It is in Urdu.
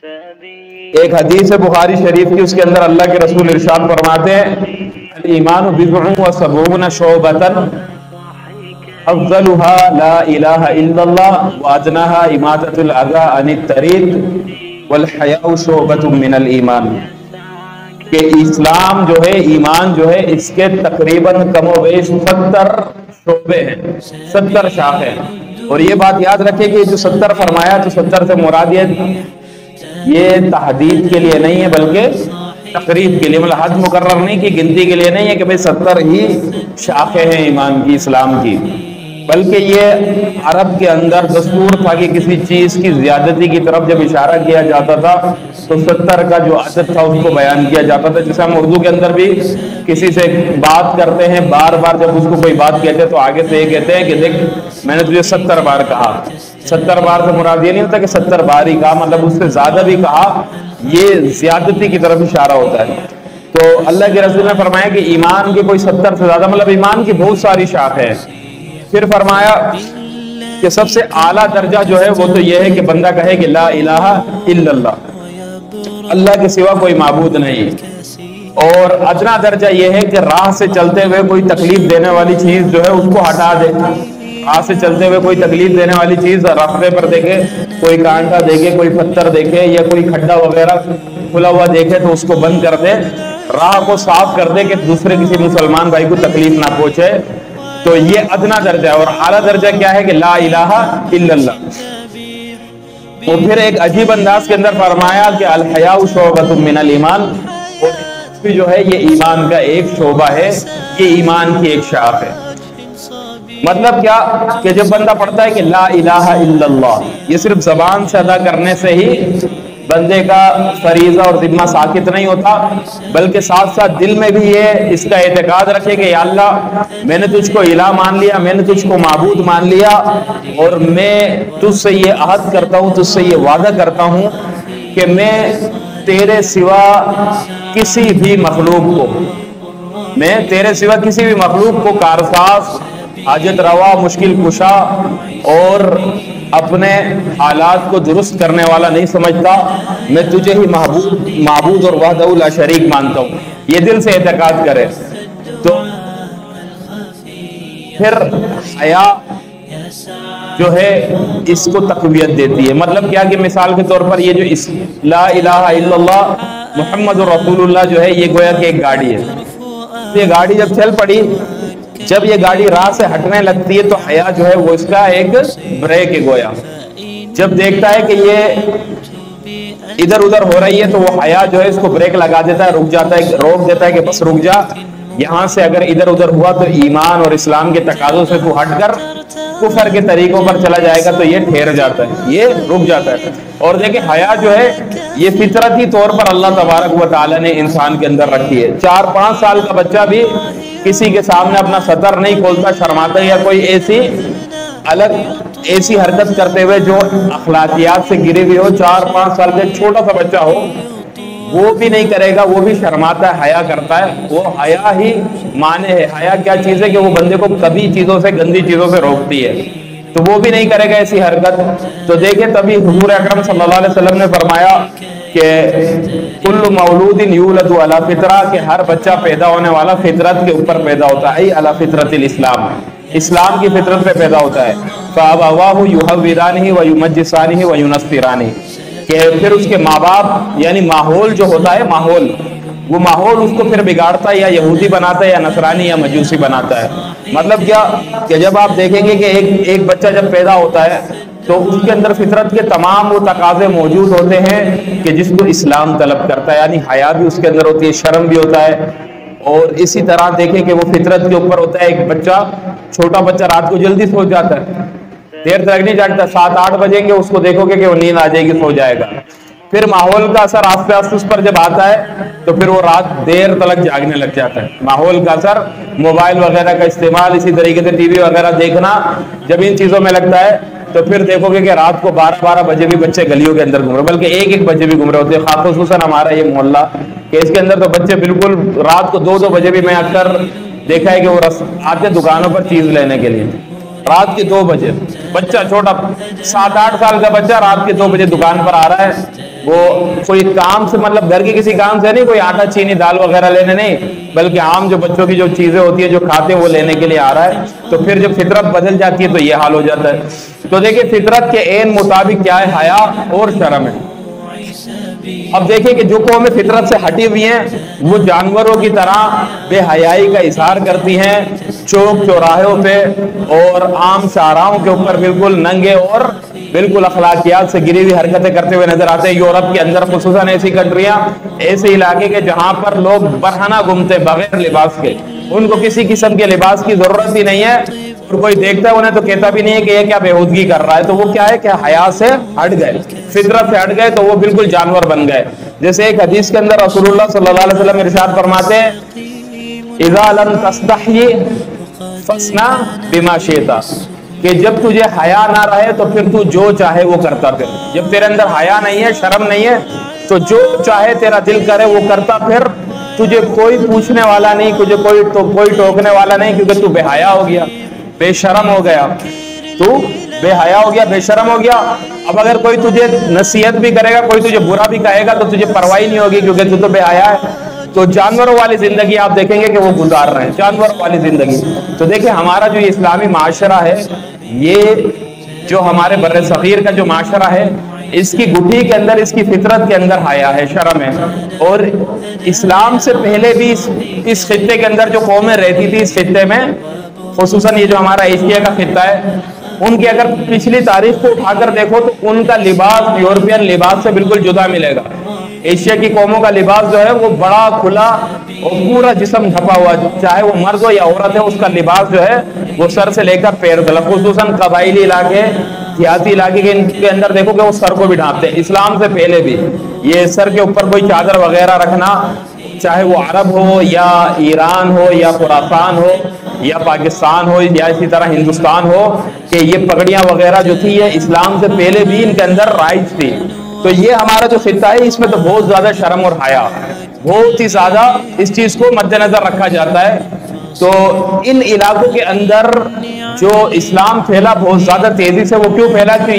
ایک حدیث ہے بخاری شریف کی، اس کے اندر اللہ کے رسول ارشاد فرماتے ہیں الایمان بضع و سبعون شعبۃ افضلها لا الہ الا اللہ وادناها اماطۃ الاذى عن الطریق والحیاء شعبۃ من الایمان، کہ اسلام جو ہے، ایمان جو ہے، اس کے تقریباً کم و بیش 70 شعبے ہیں، 70 شاخیں ہیں۔ اور یہ بات یاد رکھے کہ جو 70 فرمایا تو 70 سے مراد یہ تحدید کے لیے نہیں ہے بلکہ تقریب کے لیے، مطلب حد مقرر نہیں کی، گنتی کے لیے نہیں ہے کہ بھئی 70 ہی شاخیں ہیں ایمان کی، اسلام کی، بلکہ یہ عرب کے اندر دستور تھا کہ کسی چیز کی زیادتی کی طرف جب اشارہ کیا جاتا تھا تو 70 کا جو عدد تھا اس کو بیان کیا جاتا تھا۔ جیسے ہم اردو کے اندر بھی کسی سے بات کرتے ہیں، بار بار جب اس کو کوئی بات کہتے ہیں تو آگے سے یہ کہتے ہیں کہ دیکھ میں نے تجھے 70 بار کہا۔ 70 بار سے مراد یہ نہیں ہوتا کہ 70 بار ہی کہا، مطلب اس سے زیادہ بھی کہا، یہ زیادتی کی طرف اشارہ ہوتا ہے۔ تو اللہ کے رسول نے فرمایا کہ ایمان کے کوئی 70 سے زیادہ، مطلب ایمان کی بہت ساری شاخیں ہیں۔ پھر فرمایا کہ سب سے اعلیٰ درجہ جو ہے وہ تو یہ ہے کہ بندہ کہے کہ لا الہ الا اللہ، اللہ کے سوا کوئی معبود نہیں، اور ادنا درجہ یہ ہے کہ راہ سے چلتے ہوئے کوئی تکلیف دینے والی چیز جو ہے اس کو ہٹا دے۔ راہ سے چلتے ہوئے کوئی تکلیف دینے والی چیز راستے پر دیکھے، کوئی کانٹا دیکھے، کوئی پتھر دیکھے یا کوئی کھڈا وغیرہ کھلا ہوا دیکھے تو اس کو بند کر دے، راہ کو صاف کر دے کہ دوسرے کسی مسلمان بھائی کو تکلیف نہ پہنچے۔ تو یہ ادنا درجہ ہے، اور اعلیٰ درجہ کیا ہے کہ لا الہ الا اللہ۔ اور پھر ایک عجیب انداز کے اندر فرمایا کہ الحیاء شعبۃ من الایمان، اور جو ہے یہ ایمان کا ایک شعبہ ہے، یہ ایمان کی ایک شاخ ہے۔ مطلب کیا کہ جب بندہ پڑھتا ہے کہ لا الہ الا اللہ، یہ صرف زبان سے ادا کرنے سے ہی بندے کا فریضہ اور ذمہ ساکت نہیں ہوتا، بلکہ ساتھ ساتھ دل میں بھی یہ اس کا اعتقاد رکھے کہ یا اللہ میں نے تجھ کو الہ مان لیا، میں نے تجھ کو معبود مان لیا، اور میں تجھ سے یہ عہد کرتا ہوں، تجھ سے یہ وعدہ کرتا ہوں کہ میں تیرے سوا کسی بھی مخلوق کو کارساز، حاجت روا، مشکل کشا اور اپنے حالات کو درست کرنے والا نہیں سمجھتا، میں تجھے ہی معبود اور وحدہ لا شریک مانتا ہوں، یہ دل سے اعتقاد کرے۔ تو پھر حیا جو ہے اس کو تقویت دیتی ہے۔ مطلب کیا کہ مثال کے طور پر یہ جو لا الہ الا اللہ محمد رسول اللہ جو ہے یہ گویا کہ ایک گاڑی ہے، یہ گاڑی جب چل پڑی، جب یہ گاڑی راہ سے ہٹنے لگتی ہے تو حیا جو ہے وہ اس کا ایک بریک ہے گویا۔ جب دیکھتا ہے کہ یہ ادھر ادھر ہو رہی ہے تو وہ حیا جو ہے اس کو بریک لگا دیتا ہے، روک دیتا ہے کہ بس رک جا، یہاں سے اگر ادھر ادھر ہوا تو ایمان اور اسلام کے تقاضوں سے تو ہٹ کر کفر کے طریقوں پر چلا جائے گا، تو یہ ٹھہر جاتا ہے، یہ رک جاتا ہے۔ اور دیکھیں حیا جو ہے یہ فطرتی طور پر اللہ تبارک و تعالیٰ نے انسان کے اندر رکھی ہے۔ 4-5 سال کا بچہ بھی کسی کے سامنے اپنا سطر نہیں کھولتا، شرماتا ہے، یا کوئی ایسی حرکت کرتے ہوئے جو اخلاقیات سے گری ہوئی ہو، 4-5 سال کا چھوٹا سا بچہ ہو وہ بھی نہیں کرے گا، وہ بھی شرماتا ہے، حیا کرتا ہے۔ وہ حیا ہی معنی ہے۔ حیا کیا چیز ہے کہ وہ بندے کو کبھی چیزوں سے، گندی چیزوں سے روکتی ہے، تو وہ بھی نہیں کرے گا ایسی حرکت۔ تو دیکھیں تبھی حضور اکرم صلی اللہ علیہ وسلم نے فرمایا کہ کل مولود یولد علی فطرہ، کہ ہر بچہ پیدا ہونے والا فطرت کے اوپر پیدا ہوتا ہے، علی فطرت الاسلام، اسلام کی فطرت پہ پیدا ہوتا ہے۔ فابواہ یحودانہ ویمجسانہ وینصرانہ، کہ پھر اس کے ماں باپ یعنی ماحول جو ہوتا ہے، وہ ماحول اس کو پھر بگاڑتا ہے، یا یہودی بناتا ہے، یا نصرانی یا مجوسی بناتا ہے۔ مطلب کیا کہ جب آپ دیکھیں گے کہ ایک بچہ جب پیدا ہوتا ہے تو اس کے اندر فطرت کے تمام وہ تقاضے موجود ہوتے ہیں کہ جس کو اسلام طلب کرتا ہے، یعنی حیا بھی اس کے اندر ہوتی ہے، شرم بھی ہوتا ہے، اور اسی طرح دیکھیں کہ وہ فطرت کے اوپر ہوتا ہے۔ ایک بچہ، چھوٹا بچہ رات کو جلدی سو جاتا ہے، دیر تک نہیں جاگتا، 7-8 بجیں گے اس کو دیکھو گے کہ وہ نیند آ جائے گی، سو جائے گا۔ پھر ماحول کا اثر آستے آستے اس پر جب آتا ہے تو پھر وہ رات دیر تک جاگنے لگ جاتا ہے۔ ماحول کا اثر، موبائل وغیرہ کا استعمال، اسی طریقے سے ٹی وی وغیرہ دیکھنا، جب ان چیزوں میں لگتا ہے تو پھر دیکھو گے کہ رات کو 12-12 بجے بھی بچے گلیوں کے اندر گھوم رہے، بلکہ 1-1 بجے بھی گھوم رہے ہوتے ہیں، خصوصاً ہمارا یہ محلہ کہ اس کے اندر تو بچے بالکل رات کو 2-2 بجے بھی، میں اکثر دیکھا ہے کہ وہ آتے دکانوں پر چیز لینے کے لیے، رات کے 2 بجے بچہ چھوٹا 7-8 سال کا بچہ رات کے 2 بجے دکان پر آ رہا ہے، وہ کوئی کام سے مطلب گھر کے کسی کام سے نہیں، کوئی آٹا چینی دال وغیرہ لینے نہیں، بلکہ عام جو بچوں کی جو چیزیں ہوتی ہیں جو کھاتے ہیں وہ لینے کے لیے آ رہا ہے، تو پھر جب فطرت بدل جاتی ہے تو یہ حال ہو جاتا ہے۔ تو دیکھیں فطرت کے عین مطابق کیا ہے، حیا اور شرم ہے۔ اب دیکھیں کہ جو قومیں فطرت سے ہٹی ہوئی ہیں وہ جانوروں کی طرح بے حیائی کا اظہار کرتی ہیں، چوک چوراہوں پہ اور عام شاہراہوں کے اوپر بالکل ننگے اور بالکل اخلاقیات سے گری ہوئی حرکتیں کرتے ہوئے نظر آتے ہیں۔ یورپ کے اندر خصوصاً ایسی کنٹریاں، ایسے علاقے کے جہاں پر لوگ برہنہ گھومتے بغیر لباس کے، ان کو کسی قسم کے لباس کی ضرورت ہی نہیں ہے، اور کوئی دیکھتا ہے انہیں تو کہتا بھی نہیں ہے کہ یہ کیا بےہودگی کر رہا ہے۔ تو وہ کیا ہے کہ حیا سے ہٹ گئے، فطرت سے ہٹ گئے، تو وہ بالکل جانور بن گئے۔ جیسے ایک حدیث کے اندر رسول اللہ صلی اللہ علیہ وسلم ارشاد فرماتے ہیں اذا لم تستحی فاصنع بما شئت، کہ جب تجھے حیا نہ رہے تو پھر تو جو چاہے وہ کرتا پھر۔ جب تیرے اندر حیا نہیں ہے، شرم نہیں ہے، تو جو چاہے تیرا دل کرے وہ کرتا پھر، تجھے کوئی پوچھنے والا نہیں، تجھے کوئی ٹوکنے والا نہیں، کیونکہ تو بے حیا ہو گیا، بے شرم ہو گیا، تو بے حیا ہو گیا، بے شرم ہو گیا۔ اب اگر کوئی تجھے نصیحت بھی کرے گا، کوئی تجھے برا بھی کہے گا، تو تجھے پرواہ نہیں ہوگی، کیونکہ تو بے حیا ہے۔ تو جانوروں والی زندگی آپ دیکھیں گے کہ وہ گزار رہے ہیں، جانوروں والی زندگی۔ تو دیکھیں ہمارا جو اسلامی معاشرہ ہے، یہ جو ہمارے بر صغیر کا جو معاشرہ ہے، اس کی گٹھی کے اندر، اس کی فطرت کے اندر حیا ہے، شرم ہے۔ اور اسلام سے پہلے بھی اس خطے کے اندر جو قومیں رہتی تھی، اس خطے میں خصوصاً یہ جو ہمارا ایشیا کا خطہ ہے، ان کی اگر پچھلی تاریخ کو اٹھا کر دیکھو تو ان کا لباس یورپین لباس سے بالکل جدا ملے گا۔ ایشیا کی قوموں کا لباس جو ہے وہ بڑا کھلا اور پورا جسم ڈھپا ہوا، چاہے وہ مرد ہو یا عورت ہے، اس کا لباس جو ہے وہ سر سے لے کر پیر تک، خصوصاً قبائلی علاقے، دیہاتی علاقے کے اندر دیکھو کہ وہ سر کو بھی ڈھانپتے ہیں۔ اسلام سے پہلے بھی یہ سر کے اوپر کوئی چادر وغیرہ رکھنا، چاہے وہ عرب ہو یا ایران ہو یا خراسان ہو یا پاکستان ہو یا اسی طرح ہندوستان ہو، کہ یہ پگڑیاں وغیرہ جو تھی یہ اسلام سے پہلے بھی ان کے اندر رائج تھی۔ تو یہ ہمارا جو خطہ ہے اس میں تو بہت زیادہ شرم اور حیا، بہت ہی زیادہ اس چیز کو مد نظر رکھا جاتا ہے۔ تو ان علاقوں کے اندر جو اسلام پھیلا بہت زیادہ تیزی سے، وہ کیوں پھیلا کہ